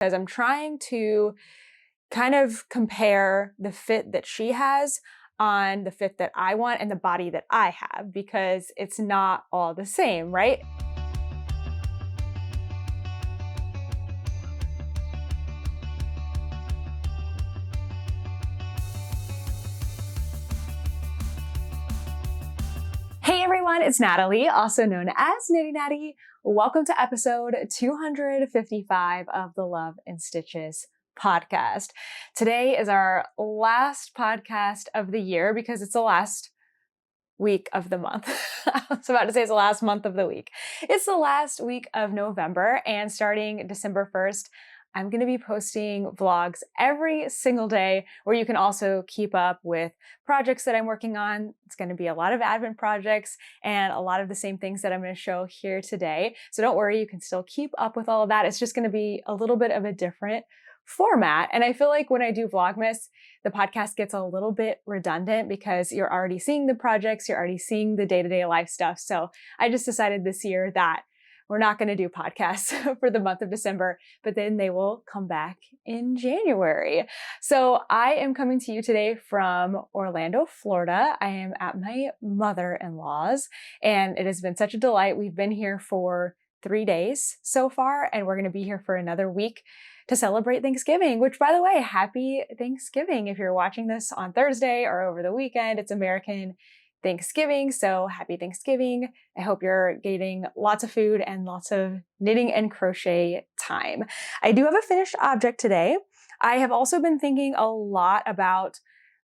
because I'm trying to kind of compare the fit that she has on the fit that I want and the body that I have, because it's not all the same, right? Hey everyone, it's Natalie, also known as Nitty Natty. Welcome to episode 255 of the Love and Stitches podcast. Today is our last podcast of the year because it's the last week of the month. I was about to say it's the last month of the week. It's the last week of November, and starting December 1st, I'm going to be posting vlogs every single day where you can also keep up with projects that I'm working on. It's going to be a lot of Advent projects and a lot of the same things that I'm going to show here today. So don't worry, you can still keep up with all of that. It's just going to be a little bit of a different format. And I feel like when I do Vlogmas, the podcast gets a little bit redundant because you're already seeing the projects, you're already seeing the day-to-day life stuff. So I just decided this year that we're not going to do podcasts for the month of December, but then they will come back in January. So I am coming to you today from Orlando, Florida. I am at my mother-in-law's, and it has been such a delight. We've been here for 3 days so far, and we're going to be here for another week to celebrate Thanksgiving, which, by the way, happy Thanksgiving. If you're watching this on Thursday or over the weekend, it's American Thanksgiving, so happy Thanksgiving. I hope you're getting lots of food and lots of knitting and crochet time. I do have a finished object today. I have also been thinking a lot about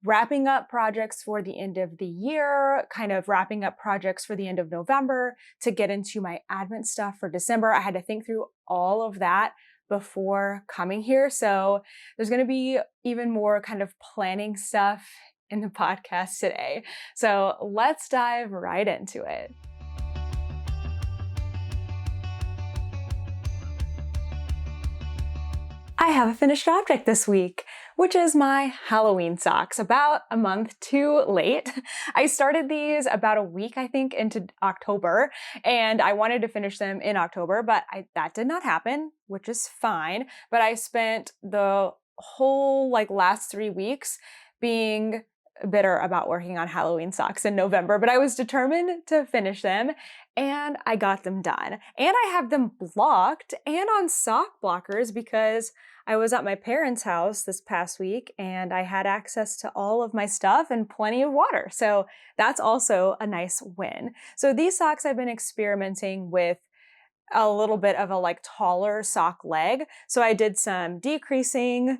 wrapping up projects for the end of the year, kind of wrapping up projects for the end of November to get into my Advent stuff for December. I had to think through all of that before coming here. So there's going to be even more kind of planning stuff in the podcast today. So let's dive right into it. I have a finished object this week, which is my Halloween socks, about a month too late. I started these about a week, I think, into October, and I wanted to finish them in October, but that did not happen, which is fine. But I spent the whole last 3 weeks being bitter about working on Halloween socks in November, but I was determined to finish them, and I got them done. And I have them blocked and on sock blockers because I was at my parents' house this past week and I had access to all of my stuff and plenty of water. So that's also a nice win. So these socks I've been experimenting with a little bit of a taller sock leg. So I did some decreasing.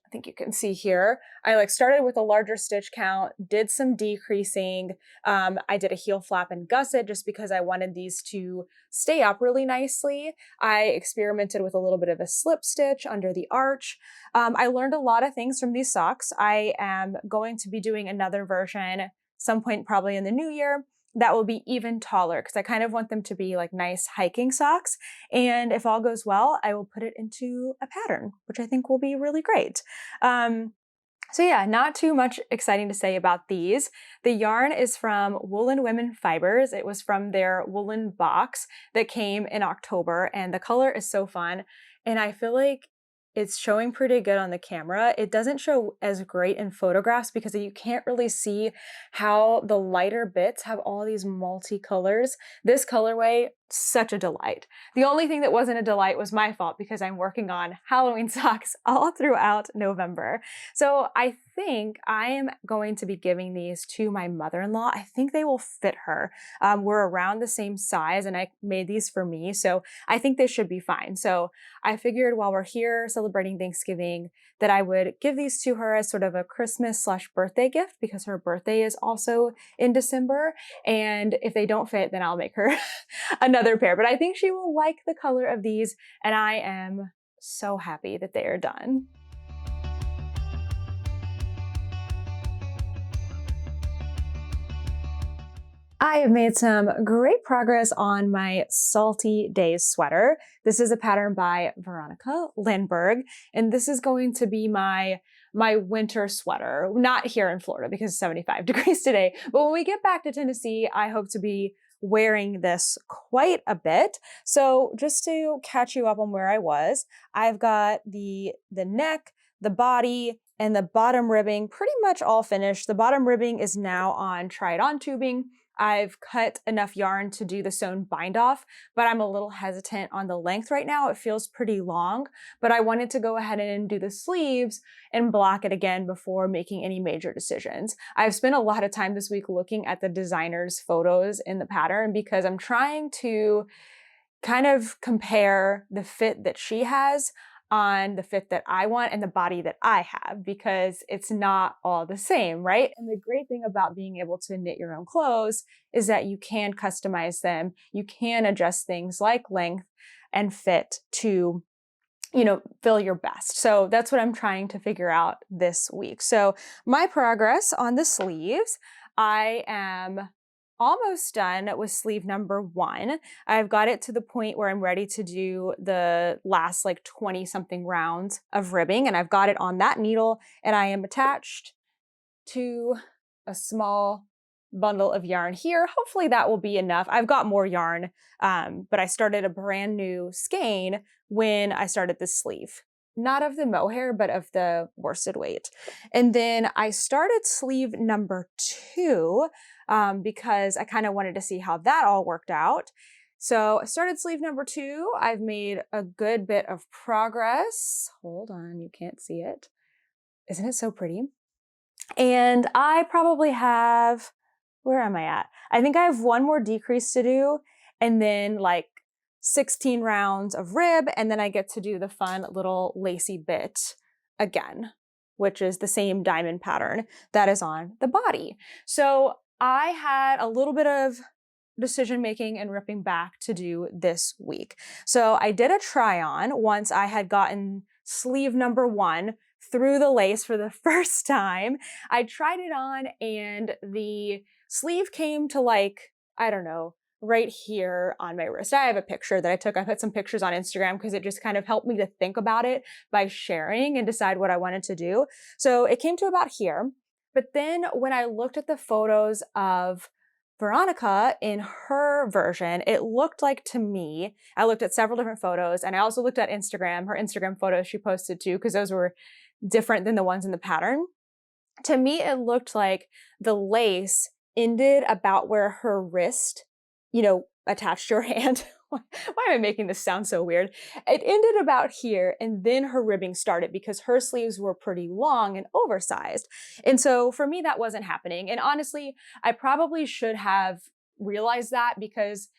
I think you can see here, I started with a larger stitch count, did some decreasing. I did a heel flap and gusset just because I wanted these to stay up really nicely. I experimented with a little bit of a slip stitch under the arch. I learned a lot of things from these socks. I am going to be doing another version some point probably in the new year that will be even taller because I kind of want them to be nice hiking socks. And if all goes well, I will put it into a pattern, which I think will be really great. So yeah, not too much exciting to say about these. The yarn is from Woolen Women Fibers. It was from their woolen box that came in October, and the color is so fun. And I feel like it's showing pretty good on the camera. It doesn't show as great in photographs because you can't really see how the lighter bits have all these multicolors. This colorway, such a delight. The only thing that wasn't a delight was my fault because I'm working on Halloween socks all throughout November. So I think I am going to be giving these to my mother-in-law. I think they will fit her. We're around the same size and I made these for me, so I think they should be fine. So I figured while we're here celebrating Thanksgiving that I would give these to her as sort of a Christmas/birthday gift because her birthday is also in December. And if they don't fit, then I'll make her another pair. But I think she will like the color of these, and I am so happy that they are done. I have made some great progress on my Salty Days sweater. This is a pattern by Veronica Lindberg, and this is going to be my winter sweater. Not here in Florida because it's 75 degrees today, but when we get back to Tennessee, I hope to be wearing this quite a bit. So just to catch you up on where I was, I've got the neck, the body, and the bottom ribbing pretty much all finished. The bottom ribbing is now on try it on tubing. I've cut enough yarn to do the sewn bind off, but I'm a little hesitant on the length right now. It feels pretty long, but I wanted to go ahead and do the sleeves and block it again before making any major decisions. I've spent a lot of time this week looking at the designer's photos in the pattern because I'm trying to kind of compare the fit that she has on the fit that I want and the body that I have, because it's not all the same, right? And the great thing about being able to knit your own clothes is that you can customize them. You can adjust things like length and fit to, fill your best. So that's what I'm trying to figure out this week. So my progress on the sleeves, I am almost done with sleeve number 1. I've got it to the point where I'm ready to do the last 20 something rounds of ribbing, and I've got it on that needle, and I am attached to a small bundle of yarn here. Hopefully that will be enough. I've got more yarn, but I started a brand new skein when I started this sleeve. Not of the mohair, but of the worsted weight. And then I started sleeve number 2 because I kind of wanted to see how that all worked out. So I started sleeve number 2. I've made a good bit of progress. Hold on, you can't see it. Isn't it so pretty? And I probably have, where am I at? I think I have one more decrease to do, and then 16 rounds of rib, and then I get to do the fun little lacy bit again, which is the same diamond pattern that is on the body. So I had a little bit of decision making and ripping back to do this week. So I did a try on once I had gotten sleeve number 1 through the lace for the first time. I tried it on and the sleeve came to I don't know, right here on my wrist. I have a picture that I took. I put some pictures on Instagram because it just kind of helped me to think about it by sharing and decide what I wanted to do. So it came to about here. But then when I looked at the photos of Veronica in her version, it looked like to me, I looked at several different photos, and I also looked at Instagram, her Instagram photos she posted too, because those were different than the ones in the pattern. To me, it looked like the lace ended about where her wrist, attached to her hand. Why am I making this sound so weird? It ended about here, and then her ribbing started because her sleeves were pretty long and oversized. And so for me, that wasn't happening. And honestly, I probably should have realized that, because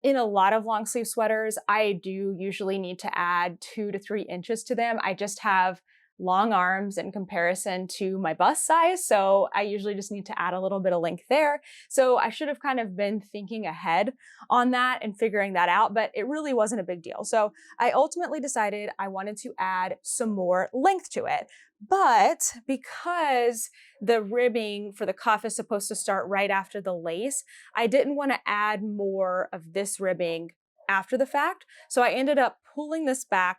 in a lot of long sleeve sweaters, I do usually need to add 2 to 3 inches to them. I just have long arms in comparison to my bust size, so I usually just need to add a little bit of length there. So I should have kind of been thinking ahead on that and figuring that out, but it really wasn't a big deal. So I ultimately decided I wanted to add some more length to it. But because the ribbing for the cuff is supposed to start right after the lace, I didn't want to add more of this ribbing after the fact. So I ended up pulling this back,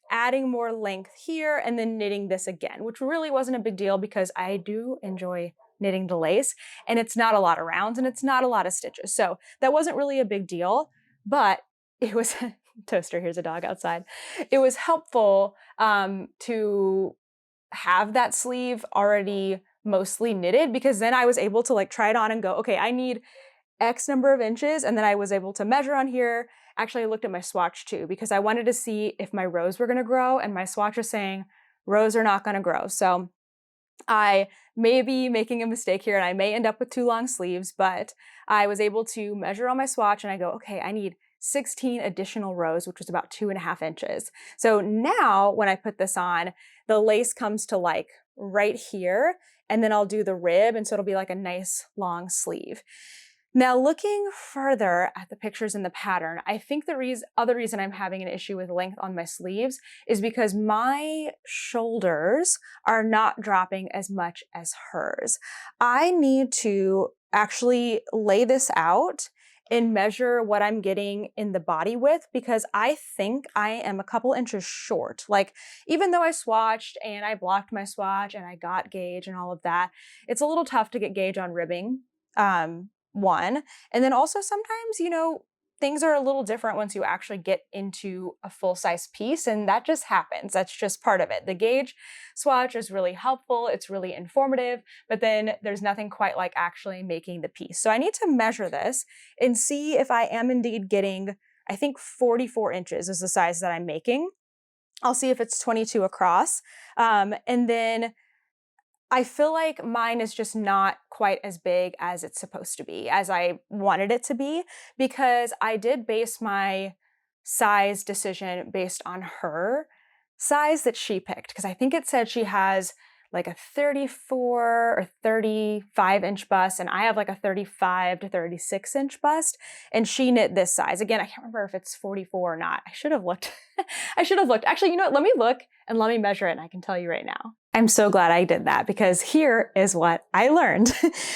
adding more length here, and then knitting this again, which really wasn't a big deal because I do enjoy knitting the lace, and it's not a lot of rounds and it's not a lot of stitches. So that wasn't really a big deal, but it was, Toaster, here's a dog outside. It was helpful to have that sleeve already mostly knitted, because then I was able to try it on and go, okay, I need X number of inches. And then I was able to measure on here. Actually, I looked at my swatch too, because I wanted to see if my rows were going to grow, and my swatch was saying rows are not going to grow. So I may be making a mistake here and I may end up with 2 long sleeves, but I was able to measure on my swatch and I go, okay, I need 16 additional rows, which was about 2.5 inches. So now when I put this on, the lace comes to right here, and then I'll do the rib, and so it'll be a nice long sleeve. Now, looking further at the pictures in the pattern, I think the other reason I'm having an issue with length on my sleeves is because my shoulders are not dropping as much as hers. I need to actually lay this out and measure what I'm getting in the body width, because I think I am a couple inches short. Even though I swatched and I blocked my swatch and I got gauge and all of that, it's a little tough to get gauge on ribbing. one. And then also sometimes, you know, things are a little different once you actually get into a full-size piece, and that just happens. That's just part of it. The gauge swatch is really helpful. It's really informative, but then there's nothing quite like actually making the piece. So I need to measure this and see if I am indeed getting, I think 44 inches is the size that I'm making. I'll see if it's 22 across. And then I feel like mine is just not quite as big as it's supposed to be, as I wanted it to be, because I did base my size decision based on her size that she picked, because I think it said she has like a 34 or 35-inch bust, and I have like a 35 to 36-inch bust, and she knit this size. Again, I can't remember if it's 44 or not. I should have looked. I should have looked. Actually, you know what? Let me look and let me measure it, and I can tell you right now. I'm so glad I did that, because here is what I learned.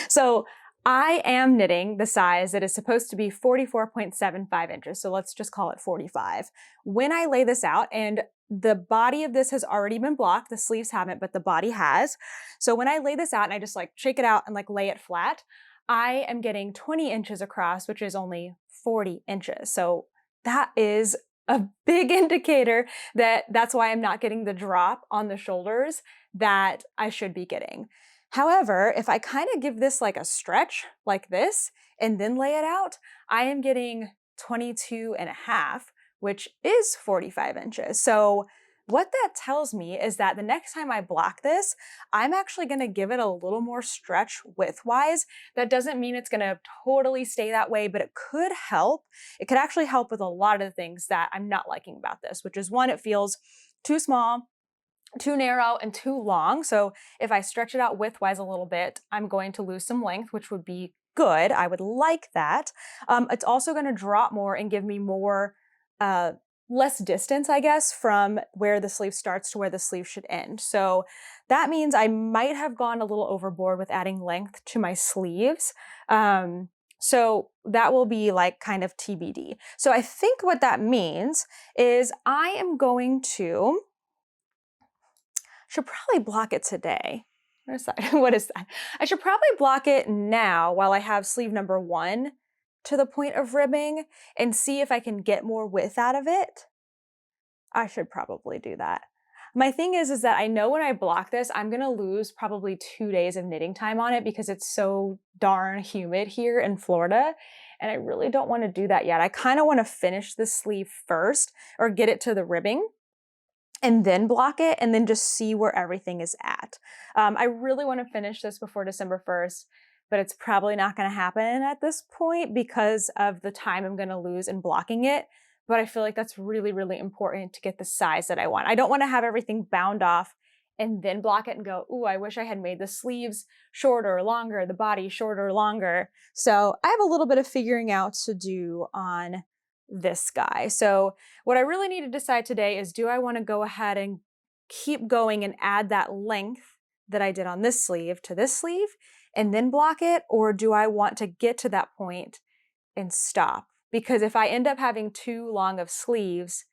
So I am knitting the size that is supposed to be 44.75 inches. So let's just call it 45. When I lay this out, and the body of this has already been blocked, the sleeves haven't, but the body has. So when I lay this out and I just like shake it out and like lay it flat, I am getting 20 inches across, which is only 40 inches. So that is a big indicator that that's why I'm not getting the drop on the shoulders that I should be getting. However, if I kind of give this like a stretch like this and then lay it out, I am getting 22 and a half, which is 45 inches. So what that tells me is that the next time I block this, I'm actually going to give it a little more stretch width-wise. That doesn't mean it's going to totally stay that way, but it could help. It could actually help with a lot of the things that I'm not liking about this, which is one, it feels too small, too narrow, and too long. So if I stretch it out width-wise a little bit, I'm going to lose some length, which would be good. I would like that. It's also going to drop more and give me more less distance, I guess, from where the sleeve starts to where the sleeve should end. So that means I might have gone a little overboard with adding length to my sleeves. So that will be like kind of TBD. So I think what that means is I am going to, should probably block it today. What is that? I should probably block it now while I have sleeve number 1 to the point of ribbing and see if I can get more width out of it. I should probably do that. My thing is that I know when I block this, I'm gonna lose probably 2 days of knitting time on it because it's so darn humid here in Florida. And I really don't wanna do that yet. I kinda wanna finish this sleeve first or get it to the ribbing and then block it and then just see where everything is at. I really wanna finish this before December 1st, but it's probably not gonna happen at this point because of the time I'm gonna lose in blocking it. But I feel like that's really, really important to get the size that I want. I don't wanna have everything bound off and then block it and go, ooh, I wish I had made the sleeves shorter or longer, the body shorter or longer. So I have a little bit of figuring out to do on this guy. So what I really need to decide today is, do I wanna go ahead and keep going and add that length that I did on this sleeve to this sleeve and then block it? Or do I want to get to that point and stop? Because if I end up having too long of sleeves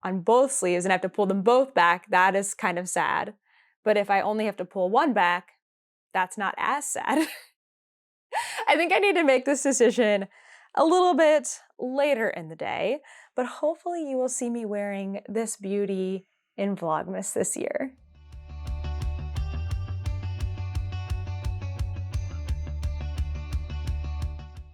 on both sleeves and have to pull them both back, that is kind of sad. But if I only have to pull one back, that's not as sad. I think I need to make this decision a little bit later in the day, but hopefully you will see me wearing this beauty in Vlogmas this year.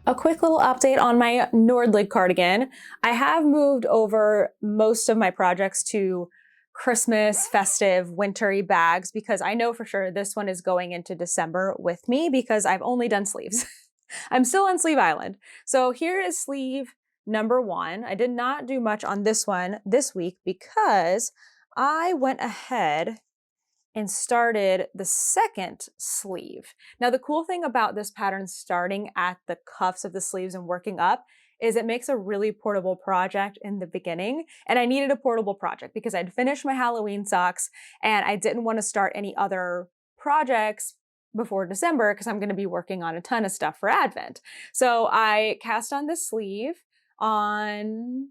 A quick little update on my Nordlig cardigan. I have moved over most of my projects to Christmas, festive, wintry bags because I know for sure this one is going into December with me because I've only done sleeves. I'm still on Sleeve Island. So here is sleeve number 1. I did not do much on this one this week because I went ahead and started the second sleeve. Now, the cool thing about this pattern starting at the cuffs of the sleeves and working up is it makes a really portable project in the beginning. And I needed a portable project because I'd finished my Halloween socks and I didn't want to start any other projects before December because I'm going to be working on a ton of stuff for Advent. So I cast on this sleeve on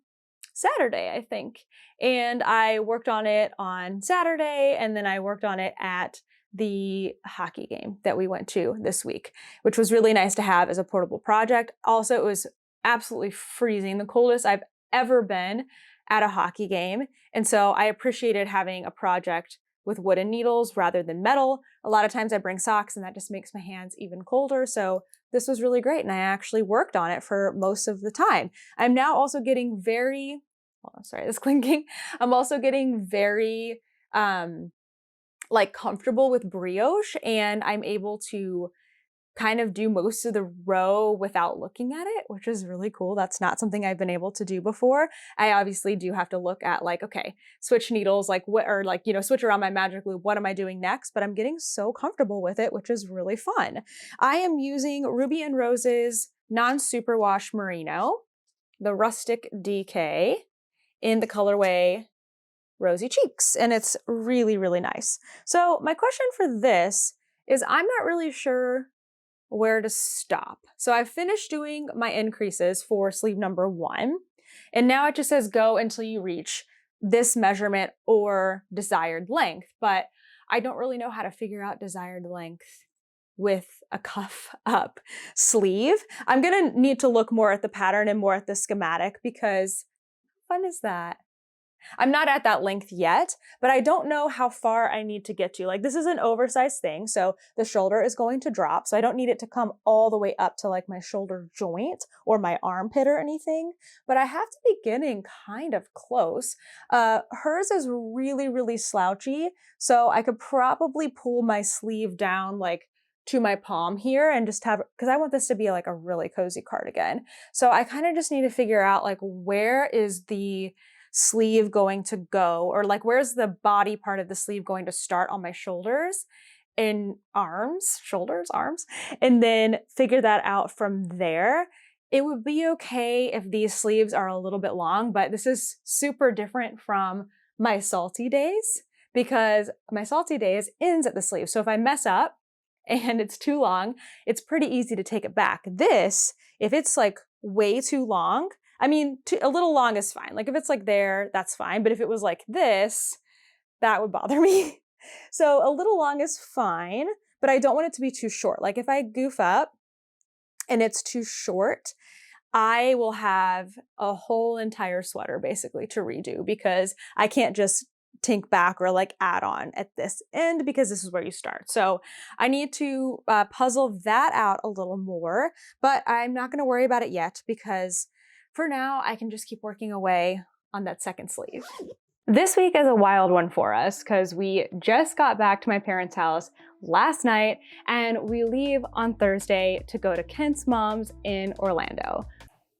Saturday, I think. And I worked on it on Saturday, and then I worked on it at the hockey game that we went to this week, which was really nice to have as a portable project. Also, it was absolutely freezing, the coldest I've ever been at a hockey game. And so I appreciated having a project with wooden needles rather than metal. A lot of times I bring socks and that just makes my hands even colder. So this was really great. And I actually worked on it for most of the time. I'm now also getting very, oh, sorry, this clinking. I'm also getting very like comfortable with brioche, and I'm able to kind of do most of the row without looking at it, which is really cool. That's not something I've been able to do before. I obviously do have to look at like, okay, switch needles, like what, or like, you know, switch around my magic loop. What am I doing next? But I'm getting so comfortable with it, which is really fun. I am using Ruby and Rose's non-superwash merino, the rustic DK, in the colorway Rosy Cheeks, and it's really, really nice. So my question for this is, I'm not really sure where to stop. So I've finished doing my increases for sleeve number 1, and now it just says go until you reach this measurement or desired length, but I don't really know how to figure out desired length with a cuff up sleeve. I'm gonna need to look more at the pattern and more at the schematic, because how fun is that? I'm not at that length yet, but I don't know how far I need to get to. Like, this is an oversized thing, so the shoulder is going to drop, so I don't need it to come all the way up to like my shoulder joint or my armpit or anything, but I have to be getting kind of close. Hers is really, really slouchy, so I could probably pull my sleeve down like to my palm here and just have, because I want this to be like a really cozy cardigan. So I kind of just need to figure out like, where is the sleeve going to go, or like where's the body part of the sleeve going to start on my shoulders and arms, and then figure that out from there. It would be okay if these sleeves are a little bit long, but this is super different from my salty days, because my salty days ends at the sleeve. So if I mess up and it's too long, it's pretty easy to take it back. This, if it's like way too long, I mean, a little long is fine. Like if it's like there, that's fine. But if it was like this, that would bother me. So a little long is fine, but I don't want it to be too short. Like if I goof up and it's too short, I will have a whole entire sweater basically to redo, because I can't just tink back or like add on at this end, because this is where you start. So I need to puzzle that out a little more, but I'm not going to worry about it yet, because for now, I can just keep working away on that second sleeve. This week is a wild one for us, because we just got back to my parents' house last night, and we leave on Thursday to go to Kent's mom's in Orlando.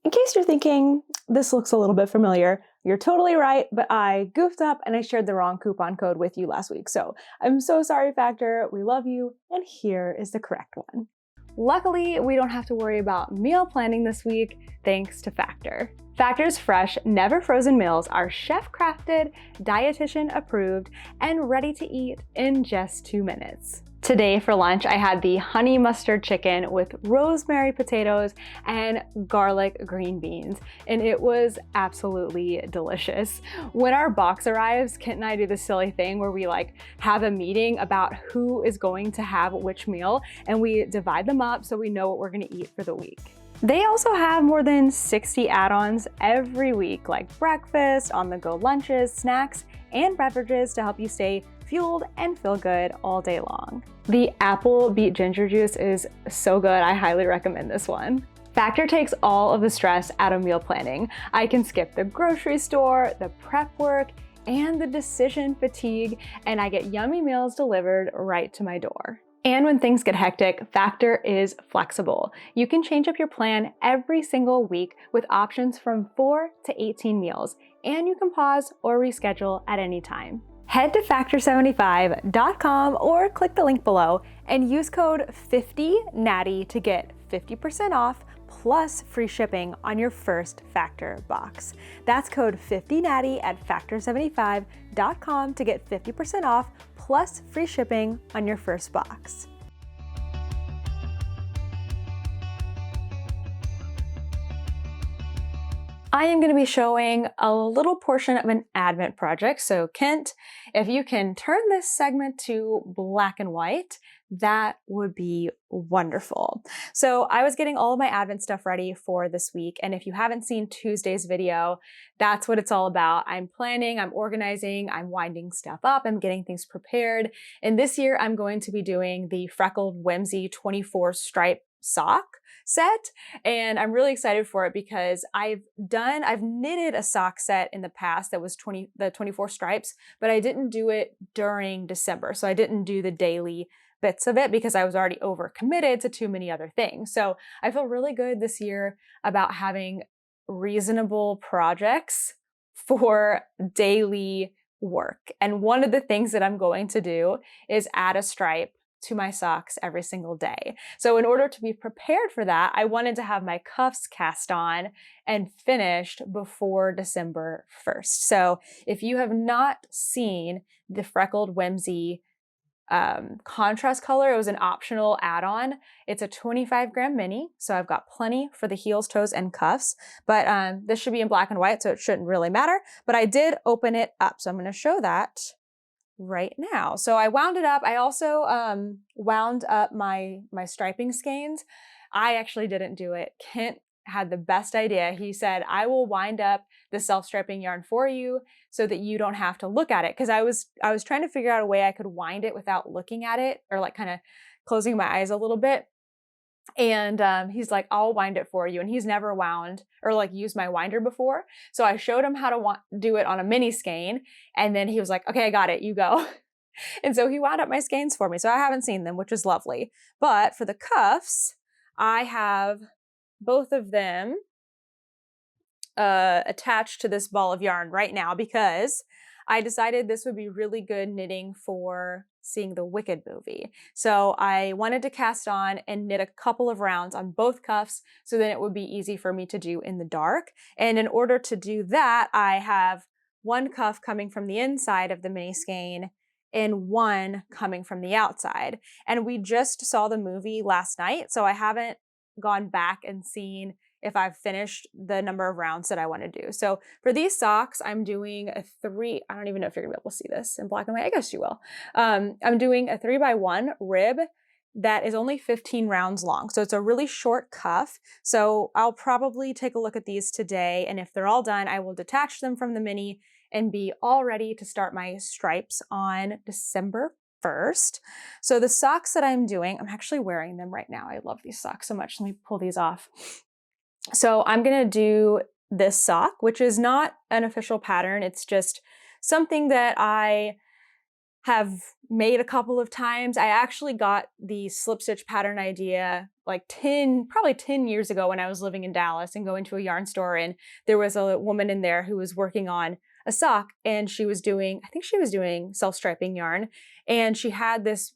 In case you're thinking, this looks a little bit familiar, you're totally right, but I goofed up and I shared the wrong coupon code with you last week. So I'm so sorry, Factor. We love you, and here is the correct one. Luckily, we don't have to worry about meal planning this week, thanks to Factor. Factor's fresh, never frozen meals are chef-crafted, dietitian approved, and ready to eat in just 2 minutes. Today for lunch, I had the honey mustard chicken with rosemary potatoes and garlic green beans, and it was absolutely delicious. When our box arrives, Kent and I do this silly thing where we like have a meeting about who is going to have which meal, and we divide them up so we know what we're gonna eat for the week. They also have more than 60 add-ons every week, like breakfast, on-the-go lunches, snacks, and beverages to help you stay fueled and feel good all day long. The apple beet ginger juice is so good. I highly recommend this one. Factor takes all of the stress out of meal planning. I can skip the grocery store, the prep work, and the decision fatigue, and I get yummy meals delivered right to my door. And when things get hectic, Factor is flexible. You can change up your plan every single week with options from 4 to 18 meals, and you can pause or reschedule at any time. Head to factor75.com or click the link below and use code 50natty to get 50% off plus free shipping on your first Factor box. That's code 50natty at factor75.com to get 50% off plus free shipping on your first box. I am going to be showing a little portion of an Advent project. So Kent, if you can turn this segment to black and white, that would be wonderful. So I was getting all of my Advent stuff ready for this week. And if you haven't seen Tuesday's video, that's what it's all about. I'm planning, I'm organizing, I'm winding stuff up, I'm getting things prepared. And this year I'm going to be doing the Freckled Whimsy 24 stripe sock set. And I'm really excited for it because I've knitted a sock set in the past that was 24 stripes, but I didn't do it during December. So I didn't do the daily bits of it because I was already overcommitted to too many other things. So I feel really good this year about having reasonable projects for daily work. And one of the things that I'm going to do is add a stripe to my socks every single day. So in order to be prepared for that, I wanted to have my cuffs cast on and finished before December 1st. So if you have not seen the Freckled Whimsy contrast color, it was an optional add-on. It's a 25-gram mini, so I've got plenty for the heels, toes, and cuffs, but this should be in black and white, so it shouldn't really matter, but I did open it up, so I'm going to show that right now. So I wound it up. I also wound up my striping skeins. I actually didn't do it. Kent had the best idea. He said, I will wind up the self-striping yarn for you so that you don't have to look at it. Because I was trying to figure out a way I could wind it without looking at it, or like kind of closing my eyes a little bit. And he's like, I'll wind it for you. And he's never wound or like used my winder before. So I showed him how to do it on a mini skein. And then he was like, okay, I got it, you go. And so he wound up my skeins for me. So I haven't seen them, which is lovely. But for the cuffs, I have both of them attached to this ball of yarn right now because I decided this would be really good knitting for seeing the Wicked movie. So I wanted to cast on and knit a couple of rounds on both cuffs so then it would be easy for me to do in the dark. And in order to do that, I have one cuff coming from the inside of the mini skein and one coming from the outside. And we just saw the movie last night, so I haven't gone back and seen if I've finished the number of rounds that I want to do. So for these socks, I'm doing a I don't even know if you're gonna be able to see this in black and white. I guess you will. I'm doing a 3x1 rib that is only 15 rounds long. So it's a really short cuff. So I'll probably take a look at these today. And if they're all done, I will detach them from the mini and be all ready to start my stripes on December 1st. So the socks that I'm doing, I'm actually wearing them right now. I love these socks so much. Let me pull these off. So I'm going to do this sock, which is not an official pattern. It's just something that I have made a couple of times. I actually got the slip stitch pattern idea like probably 10 years ago when I was living in Dallas and going to a yarn store, and there was a woman in there who was working on a sock, and she was doing, I think she was doing self-striping yarn, and she had this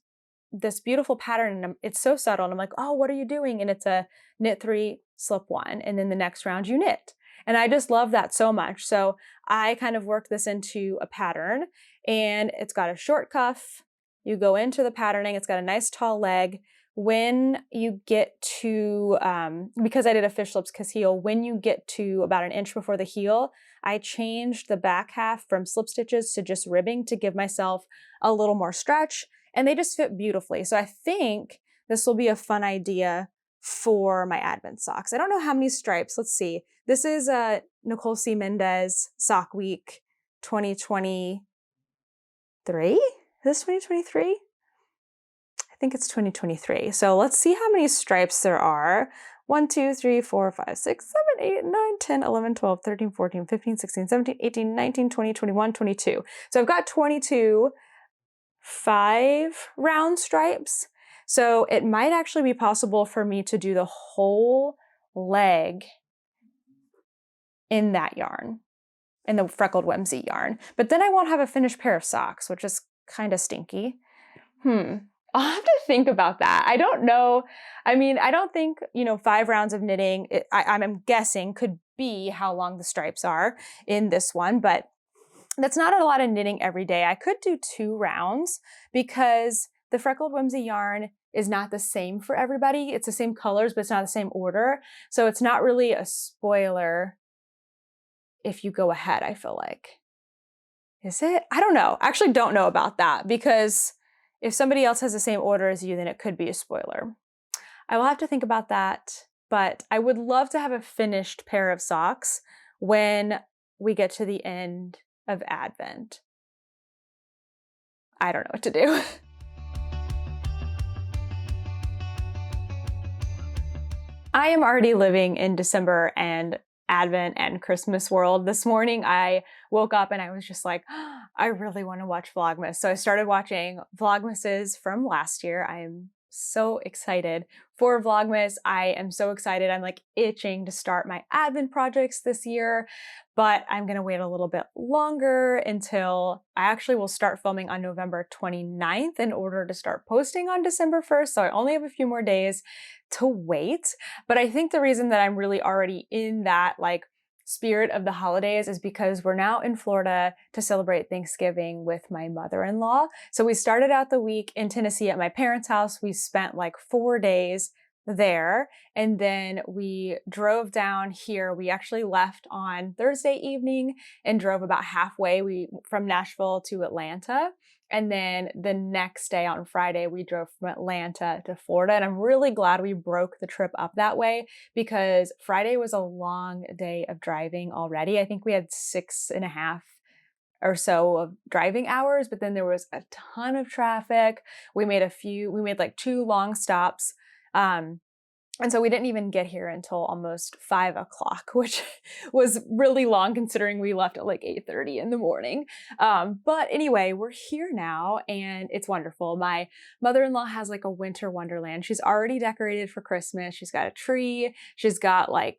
beautiful pattern, and it's so subtle, and I'm like, oh, what are you doing? And it's a knit 3, slip 1, and then the next round you knit. And I just love that so much. So I kind of worked this into a pattern, and it's got a short cuff. You go into the patterning. It's got a nice tall leg. When you get to, because I did a fish lips kiss heel, when you get to about an inch before the heel, I changed the back half from slip stitches to just ribbing to give myself a little more stretch, and they just fit beautifully. So I think this will be a fun idea for my Advent socks. I don't know how many stripes. Let's see. This is Nicole C. Mendez Sock Week 2023. Is this 2023? I think it's 2023. So let's see how many stripes there are. 1, 2, 3, 4, 5, 6, 7, 8, 9, 10, 11, 12, 13, 14, 15, 16, 17, 18, 19, 20, 21, 22. So I've got 22 5-round stripes. So it might actually be possible for me to do the whole leg in that yarn, in the Freckled Whimsy yarn. But then I won't have a finished pair of socks, which is kind of stinky. I'll have to think about that. I don't know. I mean, I don't think, 5 rounds of knitting, I'm guessing could be how long the stripes are in this one, but that's not a lot of knitting every day. I could do 2 rounds because the Freckled Whimsy yarn is not the same for everybody. It's the same colors, but it's not the same order. So it's not really a spoiler if you go ahead, I feel like. Is it? I don't know. I actually don't know about that, because if somebody else has the same order as you, then it could be a spoiler. I will have to think about that, but I would love to have a finished pair of socks when we get to the end of Advent. I don't know what to do. I am already living in December and Advent and Christmas world. This morning I woke up and I was just like, oh, I really want to watch Vlogmas. So I started watching Vlogmases from last year. I'm so excited for Vlogmas. I am so excited. I'm like itching to start my Advent projects this year, but I'm going to wait a little bit longer until I actually will start filming on November 29th in order to start posting on December 1st. So I only have a few more days to wait. But I think the reason that I'm really already in that like spirit of the holidays is because we're now in Florida to celebrate Thanksgiving with my mother-in-law. So we started out the week in Tennessee at my parents' house. We spent like 4 days there, and then we drove down here. We actually left on Thursday evening and drove about halfway from Nashville to Atlanta. And then the next day on Friday, we drove from Atlanta to Florida. And I'm really glad we broke the trip up that way, because Friday was a long day of driving already. I think we had 6.5 or so of driving hours, but then there was a ton of traffic. We made like 2 long stops. And so we didn't even get here until almost 5 o'clock, which was really long considering we left at like 8:30 in the morning. But anyway, we're here now and it's wonderful. My mother-in-law has like a winter wonderland. She's already decorated for Christmas. She's got a tree. She's got like,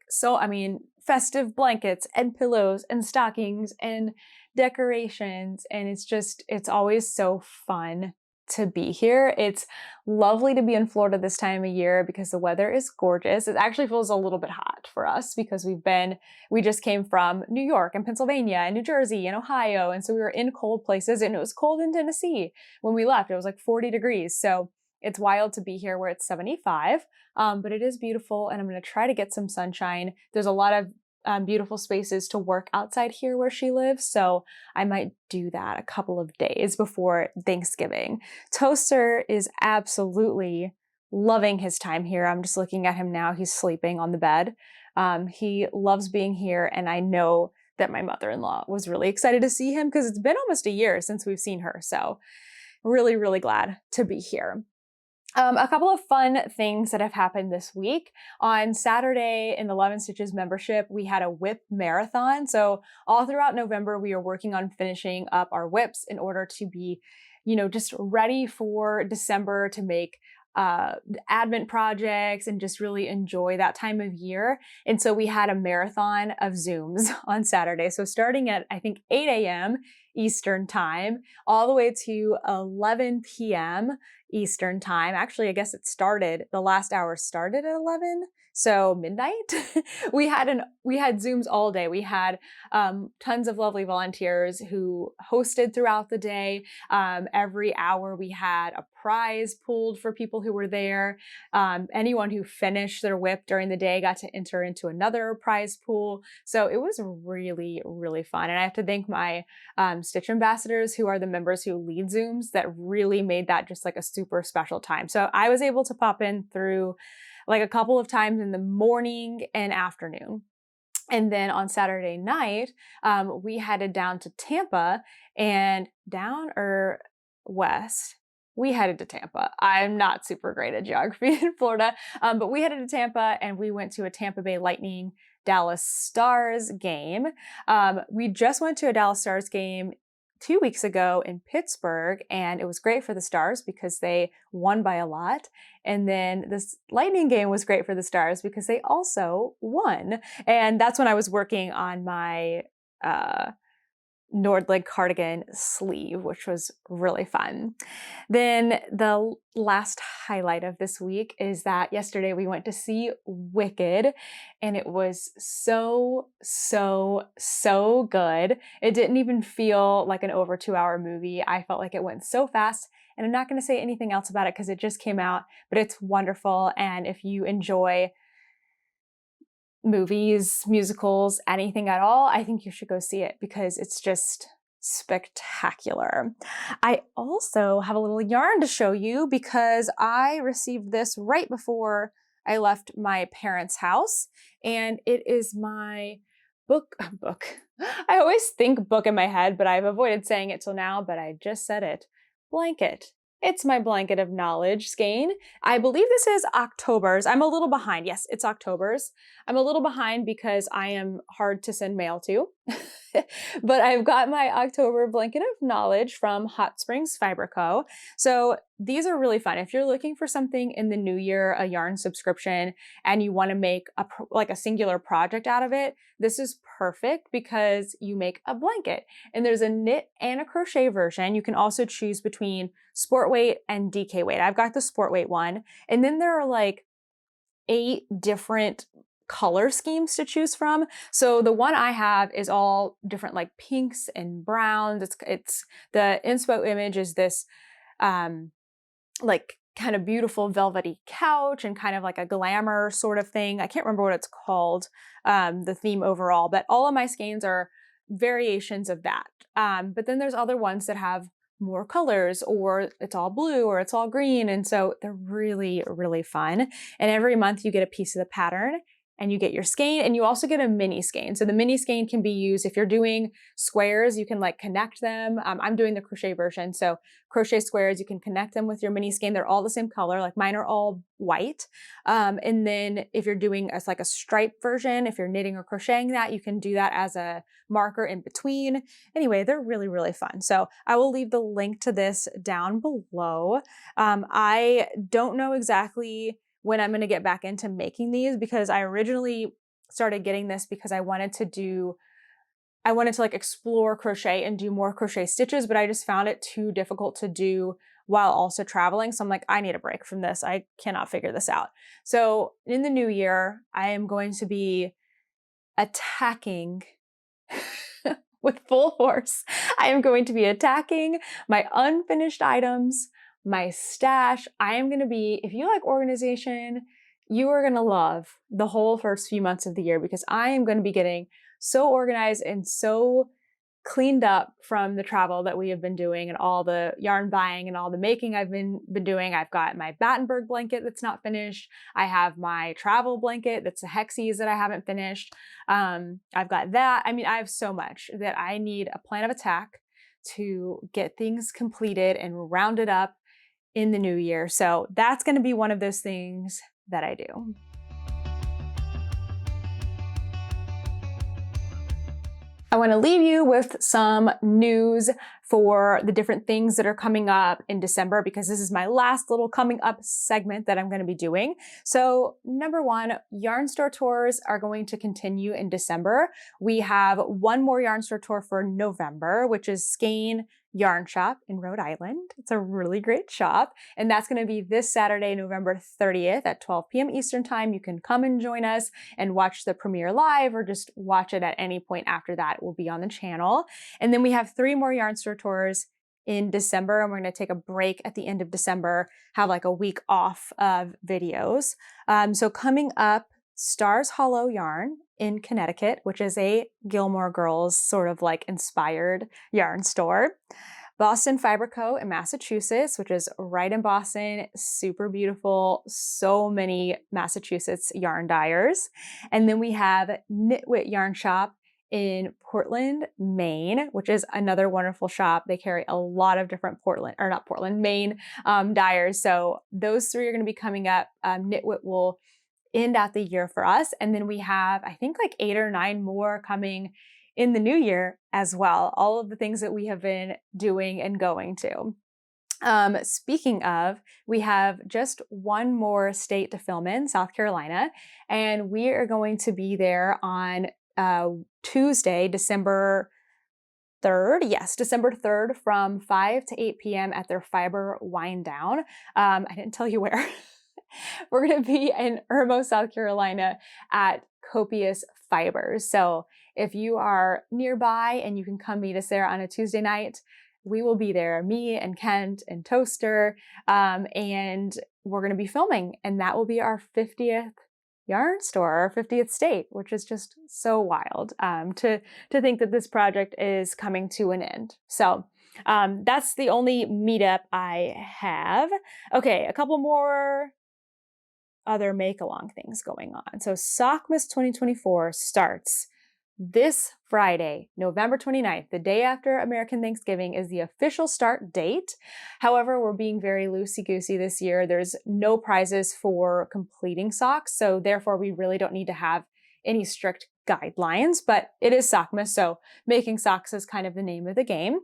festive blankets and pillows and stockings and decorations. And it's always so fun to be here. It's lovely to be in Florida this time of year because the weather is gorgeous. It actually feels a little bit hot for us because we just came from New York and Pennsylvania and New Jersey and Ohio. And so we were in cold places, and it was cold in Tennessee when we left. It was like 40 degrees. So it's wild to be here where it's 75, but it is beautiful, and I'm going to try to get some sunshine. There's a lot of beautiful spaces to work outside here where she lives, so I might do that a couple of days before Thanksgiving. Toaster is absolutely loving his time here. I'm just looking at him now. He's sleeping on the bed. He loves being here, and I know that my mother-in-law was really excited to see him because it's been almost a year since we've seen her, so really, really glad to be here. A couple of fun things that have happened this week. On Saturday in the 11 Stitches membership, we had a whip marathon. So all throughout November, we are working on finishing up our whips in order to be, just ready for December to make Advent projects and just really enjoy that time of year. And so we had a marathon of Zooms on Saturday. So starting at, I think, 8 a.m. Eastern time, all the way to 11 p.m. Eastern time. Actually, I guess the last hour started at 11. So midnight. we had Zooms all day. We had tons of lovely volunteers who hosted throughout the day. Every hour we had a prize pulled for people who were there. Anyone who finished their whip during the day got to enter into another prize pool. So it was really, really fun. And I have to thank my Stitch ambassadors, who are the members who lead Zooms, that really made that just like a super special time. So I was able to pop in through like a couple of times in the morning and afternoon. And then on Saturday night, we headed down to Tampa, and we headed to Tampa. I'm not super great at geography in Florida, but we headed to Tampa and we went to a Tampa Bay Lightning Dallas Stars game. We just went to a Dallas Stars game 2 weeks ago in Pittsburgh, and it was great for the Stars because they won by a lot. And then this Lightning game was great for the Stars because they also won. And that's when I was working on my Nordlig Cardigan sleeve, which was really fun. Then the last highlight of this week is that yesterday we went to see Wicked, and it was so, so, so good. It didn't even feel like an over 2-hour movie. I felt like it went so fast, and I'm not going to say anything else about it because it just came out, but it's wonderful. And if you enjoy movies, musicals, anything at all, I think you should go see it because it's just spectacular. I also have a little yarn to show you because I received this right before I left my parents' house, and it is my book. I always think book in my head, but I've avoided saying it till now, but I just said it. Blanket. It's my blanket of knowledge skein. I believe this is October's. I'm a little behind. Yes, it's October's. I'm a little behind because I am hard to send mail to. But I've got my October blanket of knowledge from Hot Springs Fiber Co. So these are really fun. If you're looking for something in the new year, a yarn subscription, and you want to make a singular project out of it, this is perfect because you make a blanket. And there's a knit and a crochet version. You can also choose between sport weight and DK weight. I've got the sport weight one. And then there are like 8 different color schemes to choose from. So the one I have is all different like pinks and browns. It's the inspo image is this like kind of beautiful velvety couch and kind of like a glamour sort of thing. I can't remember what it's called, the theme overall, but all of my skeins are variations of that. But then there's other ones that have more colors, or it's all blue or it's all green. And so they're really, really fun. And every month you get a piece of the pattern and you get your skein, and you also get a mini skein. So the mini skein can be used if you're doing squares, you can like connect them. I'm doing the crochet version. So crochet squares, you can connect them with your mini skein. They're all the same color, like mine are all white. And then if you're doing like a stripe version, if you're knitting or crocheting that, you can do that as a marker in between. Anyway, they're really, really fun. So I will leave the link to this down below. I don't know exactly when I'm going to get back into making these because I originally started getting this because I wanted to like explore crochet and do more crochet stitches, but I just found it too difficult to do while also traveling. So I'm like, I need a break from this. I cannot figure this out. So in the new year, I am going to be attacking with full force. I am going to be attacking my unfinished items, my stash. I am going to be, if you like organization, you are going to love the whole first few months of the year because I am going to be getting so organized and so cleaned up from the travel that we have been doing and all the yarn buying and all the making I've been doing. I've got my Battenberg blanket that's not finished. I have my travel blanket that's a Hexies that I haven't finished. I've got that. I mean, I have so much that I need a plan of attack to get things completed and rounded up in the new year. So that's going to be one of those things that I do. I want to leave you with some news for the different things that are coming up in December because this is my last little coming up segment that I'm going to be doing. So number one, yarn store tours are going to continue in December. We have one more yarn store tour for November, which is Skein Yarn Shop in Rhode Island. It's a really great shop. And that's going to be this Saturday, November 30th at 12 p.m. Eastern Time. You can come and join us and watch the premiere live or just watch it at any point after that. It will be on the channel. And then we have 3 more yarn store tours in December, and we're going to take a break at the end of December, have like a week off of videos. So coming up, Stars Hollow Yarn in Connecticut, which is a Gilmore Girls sort of like inspired yarn store. Boston Fiber Co. in Massachusetts, which is right in Boston, super beautiful, so many Massachusetts yarn dyers. And then we have Knitwit Yarn Shop in Portland, Maine, which is another wonderful shop. They carry a lot of different Maine dyers. So those 3 are going to be coming up. Knitwit will end out the year for us. And then we have, I think like 8 or 9 more coming in the new year as well. All of the things that we have been doing and going to. Speaking of, we have just one more state to film in, South Carolina, and we are going to be there on Tuesday, December 3rd. Yes, December 3rd from 5 to 8 p.m. at their fiber wind down. I didn't tell you where. We're going to be in Irmo, South Carolina at Copious Fibers. So if you are nearby and you can come meet us there on a Tuesday night, we will be there, me and Kent and Toaster, and we're going to be filming. And that will be our 50th yarn store, our 50th state, which is just so wild to think that this project is coming to an end. So that's the only meetup I have. Okay, a couple more other make-along things going on. So Sockmas 2024 starts this Friday, November 29th, the day after American Thanksgiving, is the official start date. However, we're being very loosey-goosey this year. There's no prizes for completing socks, so therefore we really don't need to have any strict guidelines, but it is Sockmas, so making socks is kind of the name of the game.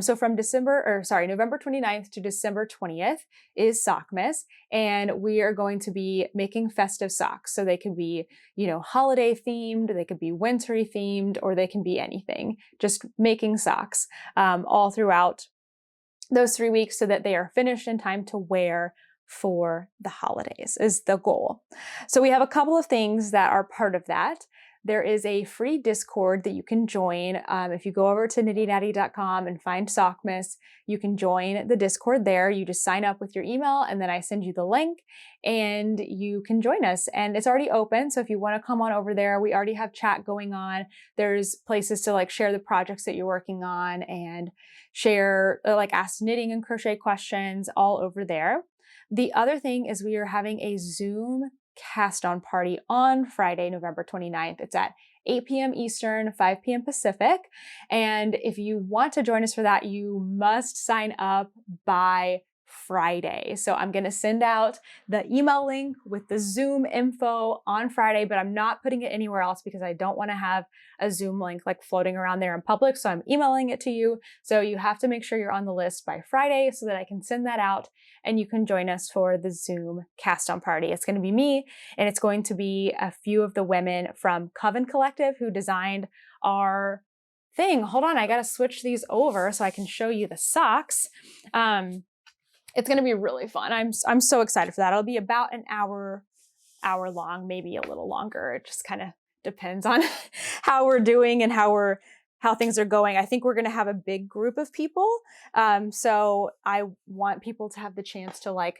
So from November 29th to December 20th is Sockmas, and we are going to be making festive socks. So they could be, holiday themed, they could be wintry themed, or they can be anything. Just making socks all throughout those 3 weeks so that they are finished in time to wear for the holidays is the goal. So we have a couple of things that are part of that. There is a free Discord that you can join. If you go over to nittynatty.com and find Sockmas, you can join the Discord there. You just sign up with your email and then I send you the link and you can join us. And it's already open. So if you want to come on over there, we already have chat going on. There's places to share the projects that you're working on and share, ask knitting and crochet questions all over there. The other thing is we are having a Zoom cast-on party on Friday, November 29th. It's at 8 p.m. Eastern, 5 p.m. Pacific. And if you want to join us for that, you must sign up by Friday. So I'm going to send out the email link with the Zoom info on Friday, but I'm not putting it anywhere else because I don't want to have a Zoom link floating around there in public. So I'm emailing it to you. So you have to make sure you're on the list by Friday so that I can send that out and you can join us for the Zoom cast-on party. It's going to be me and it's going to be a few of the women from Coven Collective who designed our thing. Hold on, I got to switch these over so I can show you the socks. It's going to be really fun. I'm so excited for that. It'll be about an hour long, maybe a little longer. It just kind of depends on how we're doing and how things are going. I think we're going to have a big group of people. So I want people to have the chance to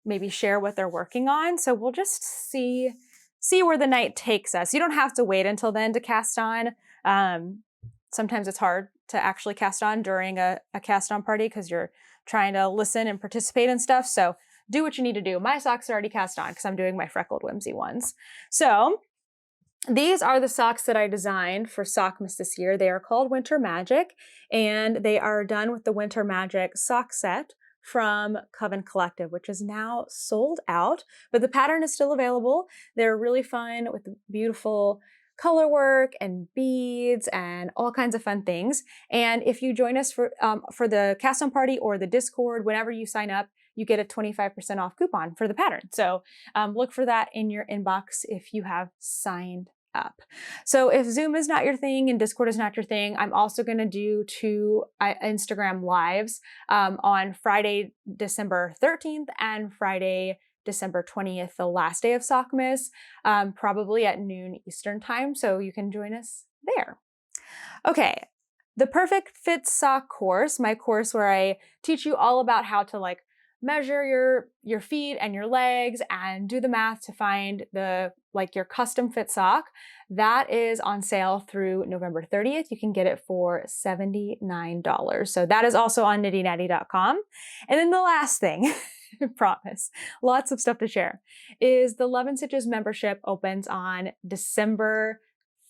maybe share what they're working on. So we'll just see where the night takes us. You don't have to wait until then to cast on. Sometimes it's hard to actually cast on during a cast on party because you're trying to listen and participate and stuff. So do what you need to do. My socks are already cast on because I'm doing my freckled whimsy ones. So these are the socks that I designed for Sockmas this year. They are called Winter Magic and they are done with the Winter Magic sock set from Coven Collective, which is now sold out, but the pattern is still available. They're really fun with beautiful color work and beads and all kinds of fun things. And if you join us for the cast on party or the Discord, whenever you sign up, you get a 25% off coupon for the pattern. So look for that in your inbox if you have signed up. So if Zoom is not your thing and Discord is not your thing, I'm also going to do 2 Instagram lives on Friday, December 13th and Friday, December 20th, the last day of Sockmas, probably at noon Eastern time. So you can join us there. Okay. The Perfect Fit Sock course, my course where I teach you all about how to measure your feet and your legs and do the math to find your custom fit sock. That is on sale through November 30th. You can get it for $79. So that is also on nittynatty.com. And then the last thing, I promise, lots of stuff to share, is the Love and Stitches membership opens on December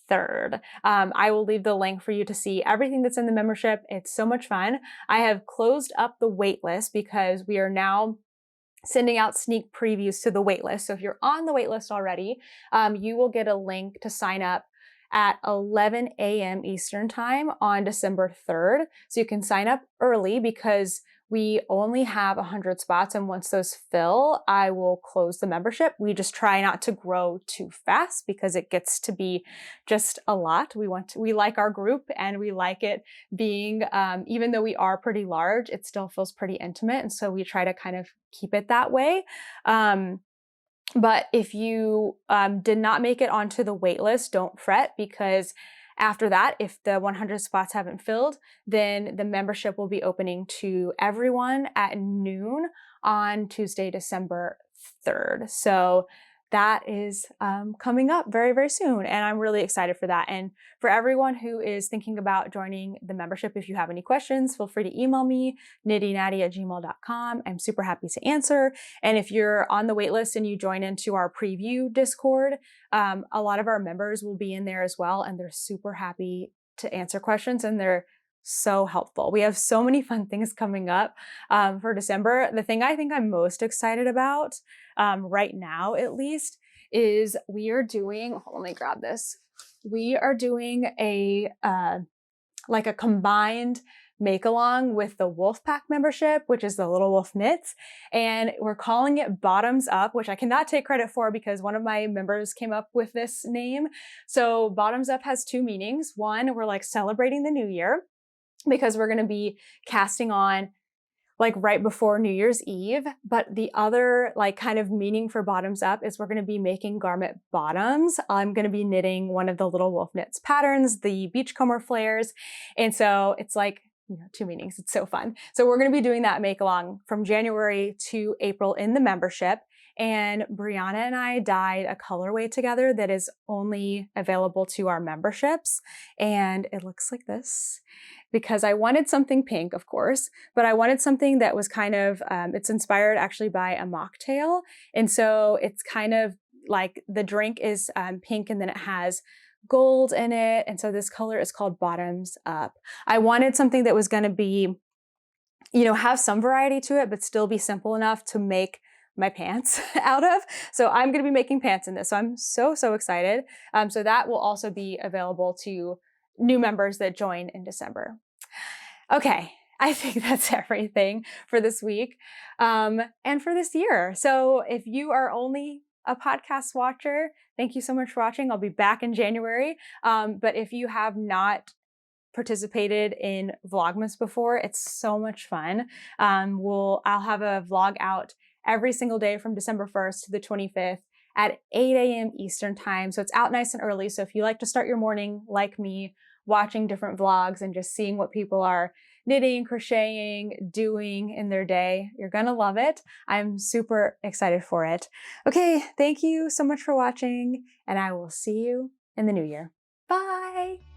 3rd. I will leave the link for you to see everything that's in the membership. It's so much fun. I have closed up the waitlist because we are now sending out sneak previews to the waitlist. So if you're on the waitlist already, you will get a link to sign up at 11 a.m. Eastern time on December 3rd. So you can sign up early because we only have 100 spots, and once those fill, I will close the membership. We just try not to grow too fast because it gets to be just a lot. We like our group and we like it being, even though we are pretty large, it still feels pretty intimate. And so we try to kind of keep it that way. But if you did not make it onto the wait list, don't fret, because after that, if the 100 spots haven't filled, then the membership will be opening to everyone at noon on Tuesday, December 3rd. So that is coming up very, very soon. And I'm really excited for that. And for everyone who is thinking about joining the membership, if you have any questions, feel free to email me, nittynatty@gmail.com. I'm super happy to answer. And if you're on the waitlist and you join into our preview Discord, a lot of our members will be in there as well. And they're super happy to answer questions, and they're so helpful. We have so many fun things coming up for December. The thing I think I'm most excited about right now, at least, is we are doing, let me grab this. We are doing a like a combined make along with the Wolfpack membership, which is the Little Wolf Knits. And we're calling it Bottoms Up, which I cannot take credit for because one of my members came up with this name. So Bottoms Up has two meanings. One, we're like celebrating the new year, because we're going to be casting on like right before New Year's Eve. But the other like kind of meaning for Bottoms Up is we're going to be making garment bottoms. I'm going to be knitting one of the Little Wolf Knits patterns, the Beachcomber flares. And so it's like, two meanings. It's so fun. So we're going to be doing that make along from January to April in the membership. And Brianna and I dyed a colorway together that is only available to our memberships. And it looks like this, because I wanted something pink, of course, but I wanted something that was kind of, it's inspired actually by a mocktail. And so it's kind of like the drink is pink and then it has gold in it. And so this color is called Bottoms Up. I wanted something that was going to be, have some variety to it, but still be simple enough to make my pants out of. So I'm going to be making pants in this. So I'm so, so excited. So that will also be available to new members that join in December. Okay, I think that's everything for this week and for this year. So if you are only a podcast watcher, thank you so much for watching. I'll be back in January. But if you have not participated in Vlogmas before, it's so much fun. I'll have a vlog out every single day from December 1st to the 25th at 8 a.m. Eastern time. So it's out nice and early. So if you like to start your morning like me, watching different vlogs and just seeing what people are knitting, crocheting, doing in their day, you're gonna love it. I'm super excited for it. Okay, thank you so much for watching, and I will see you in the new year. Bye.